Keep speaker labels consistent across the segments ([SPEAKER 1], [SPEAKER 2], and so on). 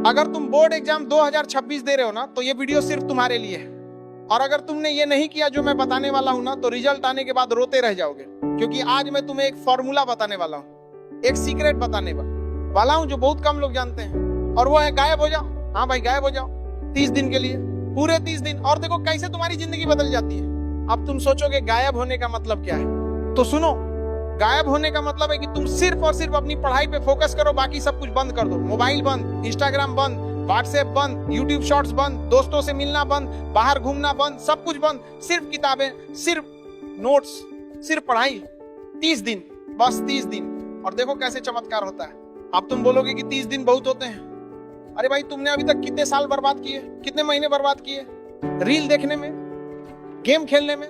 [SPEAKER 1] अगर तुम board exam 2026 दे रहे हो ना, तो ये वीडियो सिर्फ तुम्हारे लिए है। और अगर तुमने ये नहीं किया जो मैं बताने वाला हूं ना, तो रिजल्ट आने के बाद रोते रह जाओगे। क्योंकि आज मैं तुम्हें एक फॉर्मूला बताने वाला हूं, एक सीक्रेट बताने वाला हूं जो बहुत कम लोग जानते हैं, और वो है गायब हो जाओ। हाँ भाई, गायब हो जाओ 30 दिन के लिए, पूरे 30 दिन, और देखो कैसे तुम्हारी जिंदगी बदल जाती है। अब तुम सोचोगे गायब होने का मतलब क्या है, तो सुनो। गायब होने का मतलब है कि तुम सिर्फ और सिर्फ अपनी पढ़ाई पे फोकस करो, बाकी सब कुछ बंद कर दो। मोबाइल बंद, इंस्टाग्राम बंद, व्हाट्सएप बंद, यूट्यूब शॉर्ट्स बंद, दोस्तों से मिलना बंद, बाहर घूमना बंद, सब कुछ बंद। सिर्फ किताबें, सिर्फ नोट्स, सिर्फ पढ़ाई। 30 दिन, बस 30 दिन, और देखो कैसे चमत्कार होता है। अब तुम बोलोगे कि 30 दिन बहुत होते हैं। अरे भाई, तुमने अभी तक कितने साल बर्बाद किए, कितने महीने बर्बाद किए रील देखने में, गेम खेलने में,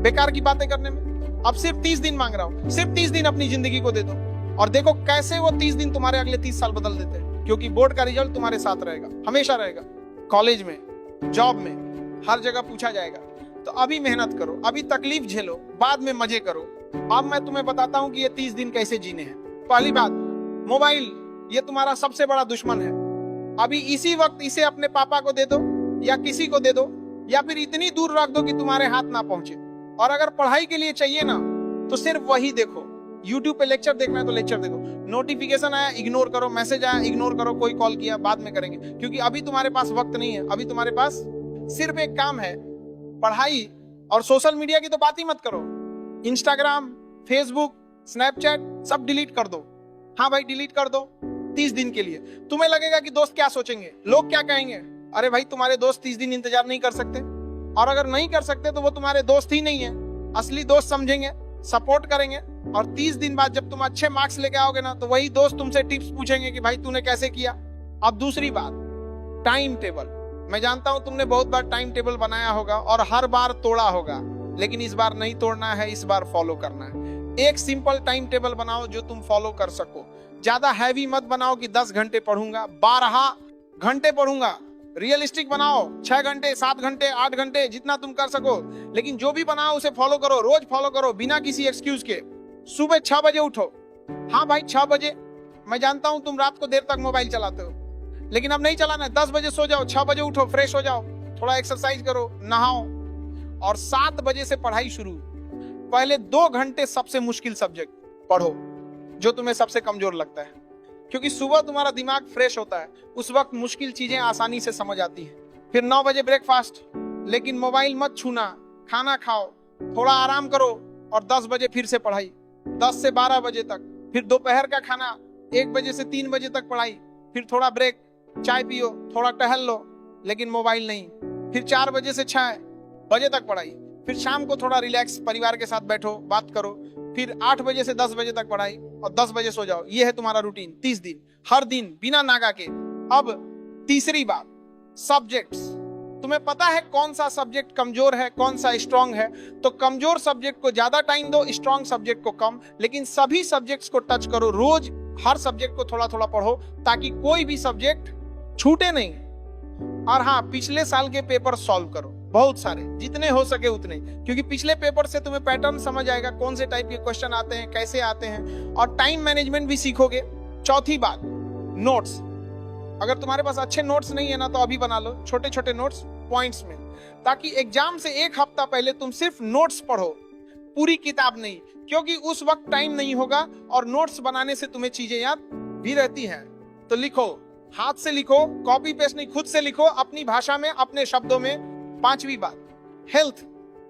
[SPEAKER 1] बेकार की बातें करने में। अब सिर्फ 30 दिन मांग रहा हूं, सिर्फ 30 दिन अपनी जिंदगी को दे दो, और देखो कैसे वो 30 दिन तुम्हारे अगले 30 साल बदल देते हैं। क्योंकि बोर्ड का रिजल्ट तुम्हारे साथ रहेगा, हमेशा रहेगा। कॉलेज में, जॉब में, हर जगह पूछा जाएगा। तो अभी मेहनत करो, अभी तकलीफ झेलो, बाद में मजे करो। अब मैं तुम्हें बताता हूं कि ये 30 दिन कैसे जीने हैं। पहली बात, मोबाइल ये तुम्हारा सबसे बड़ा दुश्मन है। अभी इसी वक्त इसे अपने पापा को दे दो, या किसी को दे दो, या फिर इतनी दूर रख दो कि तुम्हारे हाथ ना पहुंचे। और अगर पढ़ाई के लिए चाहिए ना, तो सिर्फ वही देखो। YouTube पे लेक्चर देखना है तो लेक्चर देखो। नोटिफिकेशन आया इग्नोर करो, मैसेज आया इग्नोर करो, कोई कॉल किया बाद में करेंगे। क्योंकि अभी तुम्हारे पास वक्त नहीं है। अभी तुम्हारे पास सिर्फ एक काम है, पढ़ाई। और सोशल मीडिया की तो बात ही मत करो। इंस्टाग्राम, फेसबुक, स्नैपचैट सब डिलीट कर दो। हाँ भाई, डिलीट कर दो 30 दिन के लिए। तुम्हें लगेगा कि दोस्त क्या सोचेंगे, लोग क्या कहेंगे। अरे भाई, तुम्हारे दोस्त 30 दिन इंतजार नहीं कर सकते, और अगर नहीं कर सकते तो वो तुम्हारे दोस्त ही नहीं है। असली दोस्त समझेंगे, सपोर्ट करेंगे, और 30 दिन बाद जब तुम अच्छे मार्क्स लेके आओगे ना, तो वही दोस्त तुमसे टिप्स पूछेंगे कि भाई तूने कैसे किया। अब दूसरी बात, टाइम टेबल। मैं जानता हूं तुमने बहुत बार टाइम टेबल बनाया होगा और हर बार तोड़ा होगा, लेकिन इस बार नहीं तोड़ना है, इस बार फॉलो करना है। एक सिंपल टाइम टेबल बनाओ जो तुम फॉलो कर सको। ज्यादा हैवी मत बनाओ कि 10 घंटे पढ़ूंगा, 12 घंटे पढ़ूंगा। रियलिस्टिक बनाओ, 6 घंटे, 7 घंटे, 8 घंटे, जितना तुम कर सको। लेकिन जो भी बनाओ उसे फॉलो करो, रोज फॉलो करो, बिना किसी एक्सक्यूज के। सुबह 6 बजे उठो। हाँ भाई, 6 बजे। मैं जानता हूं तुम रात को देर तक मोबाइल चलाते हो, लेकिन अब नहीं चलाना है। 10 बजे सो जाओ, 6 बजे उठो, फ्रेश हो जाओ, थोड़ा एक्सरसाइज करो, नहाओ, और 7 बजे से पढ़ाई शुरू। पहले 2 घंटे सबसे मुश्किल सब्जेक्ट पढ़ो, जो तुम्हें सबसे कमजोर लगता है। क्योंकि सुबह तुम्हारा दिमाग फ्रेश होता है, उस वक्त मुश्किल चीजें आसानी से समझ आती है। फिर 9 बजे ब्रेकफास्ट, लेकिन मोबाइल मत छूना, खाना खाओ, थोड़ा आराम करो, और 10 बजे फिर से पढ़ाई, 10 से 12 बजे तक। फिर दोपहर का खाना, 1 बजे से 3 बजे तक पढ़ाई। फिर थोड़ा ब्रेक, चाय पियो, थोड़ा टहल लो, लेकिन मोबाइल नहीं। फिर 4 बजे से 6 बजे तक पढ़ाई। फिर शाम को थोड़ा रिलैक्स, परिवार के साथ बैठो, बात करो। फिर 8 बजे से 10 बजे तक पढ़ाई, और 10 बजे सो जाओ। ये है तुम्हारा रूटीन 30 दिन, हर दिन बिना नागा के। अब तीसरी बात, सब्जेक्ट्स। तुम्हें पता है कौन सा सब्जेक्ट कमजोर है, कौन सा स्ट्रांग है। तो कमजोर सब्जेक्ट को ज्यादा टाइम दो, स्ट्रांग सब्जेक्ट को कम। लेकिन सभी सब्जेक्ट्स को टच करो, रोज हर सब्जेक्ट को थोड़ा थोड़ा पढ़ो, ताकि कोई भी सब्जेक्ट छूटे नहीं। और हाँ, पिछले साल के पेपर सॉल्व करो, बहुत सारे, जितने हो सके उतने। क्योंकि पिछले पेपर से तुम्हें पैटर्न समझ आएगा, कौन से टाइप के क्वेश्चन आते हैं, कैसे आते हैं, और टाइम मैनेजमेंट भी सीखोगे। चौथी बात, नोट्स। अगर तुम्हारे पास अच्छे नोट्स नहीं है ना, तो अभी बना लो छोटे छोटे नोट्स पॉइंट्स में, ताकि एग्जाम से 1 हफ्ता पहले तुम सिर्फ नोट्स पढ़ो, पूरी किताब नहीं। क्योंकि उस वक्त टाइम नहीं होगा, और नोट्स बनाने से तुम्हें चीजें याद भी रहती हैं। तो लिखो, हाथ से लिखो, कॉपी पेस्ट नहीं, खुद से लिखो, अपनी भाषा में, अपने शब्दों में। 5वीं बात, हेल्थ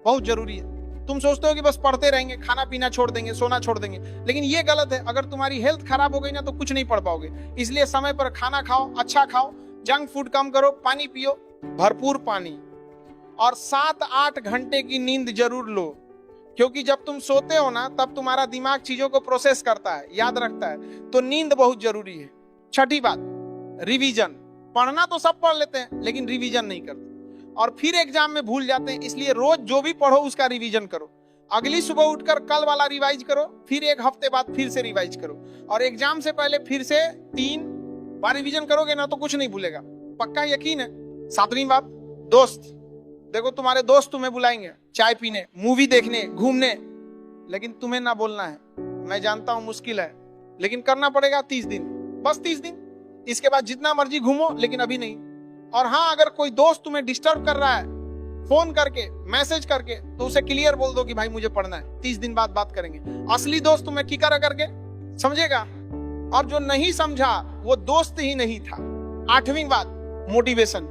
[SPEAKER 1] बहुत जरूरी है। तुम सोचते हो कि बस पढ़ते रहेंगे, खाना पीना छोड़ देंगे, सोना छोड़ देंगे, लेकिन ये गलत है। अगर तुम्हारी हेल्थ खराब हो गई ना, तो कुछ नहीं पढ़ पाओगे। इसलिए समय पर खाना खाओ, अच्छा खाओ, जंक फूड कम करो, पानी पियो, भरपूर पानी, और 7-8 घंटे की नींद जरूर लो। क्योंकि जब तुम सोते हो ना, तब तुम्हारा दिमाग चीजों को प्रोसेस करता है, याद रखता है। तो नींद बहुत जरूरी है। 6ठी बात, रिवीजन। पढ़ना तो सब पढ़ लेते हैं, लेकिन रिवीजन नहीं करते, और फिर एग्जाम में भूल जाते हैं। इसलिए रोज जो भी पढ़ो उसका रिवीजन करो। अगली सुबह उठकर कल वाला रिवाइज करो, फिर 1 हफ्ते बाद फिर से रिवाइज करो, और एग्जाम से पहले फिर से 3 बार रिवीजन करोगे ना, तो कुछ नहीं भूलेगा, पक्का यकीन है। 7वीं बात, दोस्त। देखो, तुम्हारे दोस्त तुम्हें बुलाएंगे चाय पीने, मूवी देखने, घूमने, लेकिन तुम्हें ना बोलना है। मैं जानता हूं मुश्किल है, लेकिन करना पड़ेगा। 30 दिन, बस 30 दिन। इसके बाद जितना मर्जी घूमो, लेकिन अभी नहीं। और हाँ, अगर कोई दोस्त तुम्हें डिस्टर्ब कर रहा है फोन करके, मैसेज करके, तो उसे क्लियर बोल दो कि भाई मुझे पढ़ना है, 30 दिन बाद बात करेंगे। असली दोस्त तुम्हें किकर करके समझेगा, और जो नहीं समझा वो दोस्त ही नहीं था। 8वीं बात, मोटिवेशन।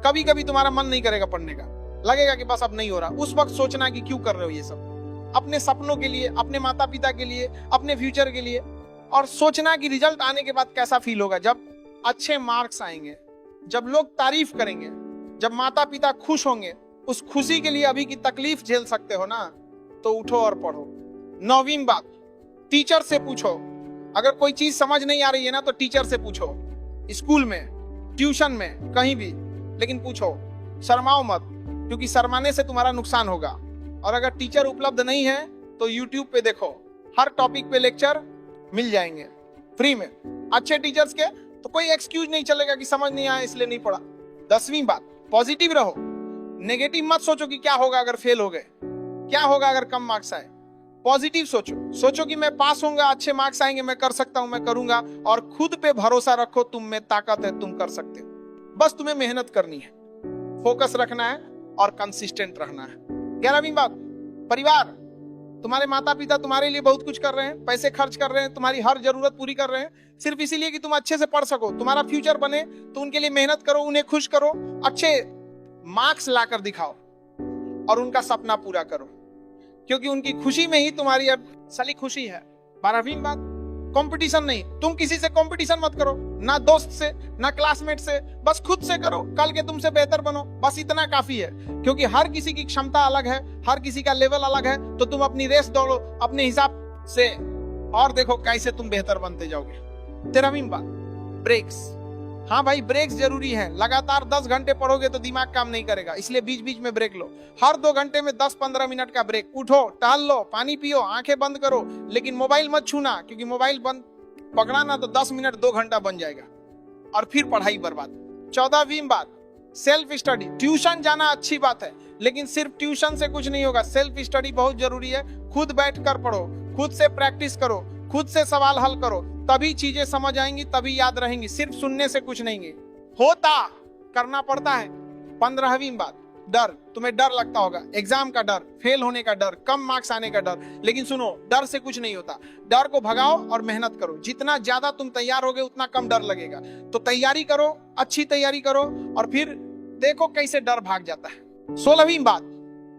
[SPEAKER 1] कभी कभी तुम्हारा मन नहीं करेगा पढ़ने का, लगेगा कि बस अब नहीं हो रहा, उस वक्त सोचना कि क्यों कर रहे हो ये सब, अपने सपनों के लिए, अपने माता पिता के लिए, अपने फ्यूचर के लिए। और सोचना कि रिजल्ट आने के बाद कैसा फील होगा, जब अच्छे मार्क्स आएंगे, जब लोग तारीफ करेंगे, जब माता पिता खुश होंगे। उस खुशी के लिए अभी की तकलीफ झेल सकते हो ना, तो उठो और पढ़ो। 9वीं बात, टीचर से पूछो। अगर कोई चीज समझ नहीं आ रही है ना, तो टीचर से पूछो, स्कूल में, ट्यूशन में, कहीं भी, लेकिन पूछो, शर्माओ मत, क्योंकि शर्माने से तुम्हारा नुकसान होगा। और अगर टीचर उपलब्ध नहीं है तो यूट्यूब पे देखो, हर टॉपिक पे लेक्चर मिल जाएंगे फ्री में, अच्छे टीचर्स के। तो कोई एक्सक्यूज नहीं चलेगा कि समझ नहीं आया इसलिए नहीं पढ़ा। 10वीं बात, पॉजिटिव रहो, नेगेटिव मत सोचो कि क्या होगा अगर फेल हो गए, क्या होगा अगर कम मार्क्स आए। पॉजिटिव सोचो, सोचो कि मैं पास होऊंगा, अच्छे मार्क्स आएंगे, मैं कर सकता हूं, मैं करूंगा। और खुद पे भरोसा रखो, तुम में ताकत है, तुम कर सकते हो। बस तुम्हें मेहनत करनी है, फोकस रखना है और कंसिस्टेंट रहना है। 11वीं बात, परिवार। तुम्हारे माता पिता तुम्हारे लिए बहुत कुछ कर रहे हैं, पैसे खर्च कर रहे हैं, तुम्हारी हर जरूरत पूरी कर रहे हैं, सिर्फ इसीलिए कि तुम अच्छे से पढ़ सको, तुम्हारा फ्यूचर बने। तो उनके लिए मेहनत करो, उन्हें खुश करो, अच्छे मार्क्स लाकर दिखाओ और उनका सपना पूरा करो, क्योंकि उनकी खुशी में ही तुम्हारी असली खुशी है। 12वीं बात, कंपटीशन नहीं। तुम किसी से कंपटीशन मत करो, ना दोस्त से, ना क्लासमेट से, बस खुद से करो, कल के तुमसे बेहतर बनो, बस इतना काफी है। क्योंकि हर किसी की क्षमता अलग है, हर किसी का लेवल अलग है। तो तुम अपनी रेस दौड़ो अपने हिसाब से और देखो कैसे तुम बेहतर बनते जाओगे। 13वीं बात, ब्रेक्स। हाँ भाई, ब्रेक्स जरूरी है। लगातार 10 घंटे पढ़ोगे तो दिमाग काम नहीं करेगा, इसलिए बीच बीच में ब्रेक लो। हर 2 घंटे में 10-15 मिनट का ब्रेक। उठो, टहल लो, पानी पियो, आंखें बंद करो, लेकिन मोबाइल मत छूना, क्योंकि मोबाइल बंद पकड़ा ना तो 10 मिनट 2 घंटा बन जाएगा और फिर पढ़ाई बर्बाद। 14वीं बात, सेल्फ स्टडी। ट्यूशन जाना अच्छी बात है, लेकिन सिर्फ ट्यूशन से कुछ नहीं होगा, सेल्फ स्टडी बहुत जरूरी है। खुद बैठ कर पढ़ो, खुद से प्रैक्टिस करो, खुद से सवाल हल करो, तभी चीजें समझ आएंगी, तभी याद रहेंगी। सिर्फ सुनने से कुछ नहीं होता, करना पड़ता है। 15वीं बात, डर। तुम्हें डर लगता होगा, एग्जाम का डर, फेल होने का डर, कम मार्क्स आने का डर, लेकिन सुनो, डर से कुछ नहीं होता। डर को भगाओ और मेहनत करो। जितना ज्यादा तुम तैयार होगे उतना कम डर लगेगा। तो तैयारी करो, अच्छी तैयारी करो, और फिर देखो कैसे डर भाग जाता है। 16वीं बात,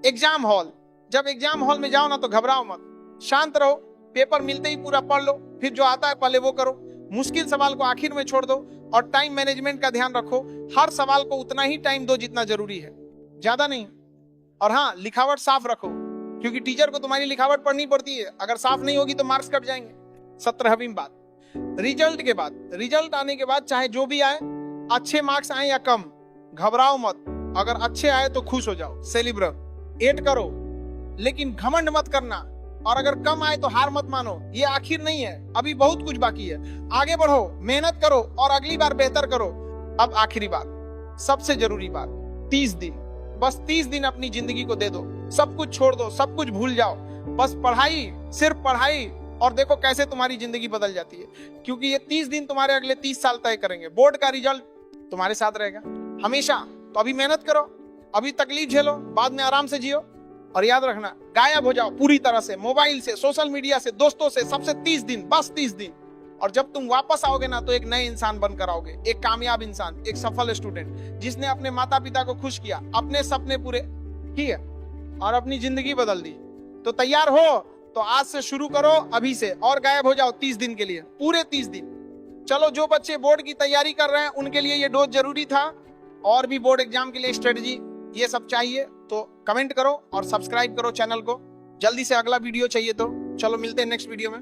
[SPEAKER 1] एग्जाम हॉल। जब एग्जाम हॉल में जाओ ना तो घबराओ मत, शांत रहो, पेपर मिलते ही पूरा पढ़ लो, फिर जो आता है पहले वो करो, मुश्किल सवाल को आखिर में छोड़ दो, और टाइम मैनेजमेंट का ध्यान रखो। हर सवाल को उतना ही टाइम दो जितना जरूरी है, ज्यादा नहीं। और हाँ, लिखावट साफ रखो, क्योंकि टीचर को तुम्हारी लिखावट पढ़नी पड़ती है, अगर साफ नहीं होगी तो मार्क्स कट जाएंगे। 17वीं बात, रिजल्ट के बाद, रिजल्ट आने के बाद चाहे जो भी आए, अच्छे मार्क्स आए या कम, घबराओ मत। अगर अच्छे आए तो खुश हो जाओ, सेलिब्रेट करो, लेकिन घमंड मत करना। और अगर कम आए तो हार मत मानो, ये आखिर नहीं है, अभी बहुत कुछ बाकी है। आगे बढ़ो, मेहनत करो और अगली बार बेहतर करो। अब आखिरी बात, सबसे जरूरी बात, 30 दिन, बस 30 दिन अपनी जिंदगी को दे दो, सब कुछ छोड़ दो, सब कुछ भूल जाओ, बस पढ़ाई, सिर्फ पढ़ाई, और देखो कैसे तुम्हारी जिंदगी बदल जाती है। क्योंकि ये 30 दिन तुम्हारे अगले 30 साल तय करेंगे। बोर्ड का रिजल्ट तुम्हारे साथ रहेगा हमेशा। तो अभी मेहनत करो, अभी तकलीफ झेलो, बाद में आराम से जियो। और याद रखना, गायब हो जाओ पूरी तरह से, मोबाइल से, सोशल मीडिया से, दोस्तों से, सबसे 30 दिन, बस 30 दिन। और जब तुम वापस आओगे ना तो एक नए इंसान बनकर आओगे, एक कामयाब इंसान, एक सफल स्टूडेंट, जिसने अपने माता पिता को खुश किया, अपने सपने पूरे किए और अपनी जिंदगी बदल दी। तो तैयार हो तो आज से शुरू करो, अभी से, और गायब हो जाओ 30 दिन के लिए, पूरे 30 दिन। चलो, जो बच्चे बोर्ड की तैयारी कर रहे हैं उनके लिए ये डोज जरूरी था, और भी बोर्ड एग्जाम के लिए स्ट्रेटजी ये सब चाहिए तो कमेंट करो और सब्सक्राइब करो चैनल को। जल्दी से अगला वीडियो चाहिए तो चलो मिलते हैं नेक्स्ट वीडियो में।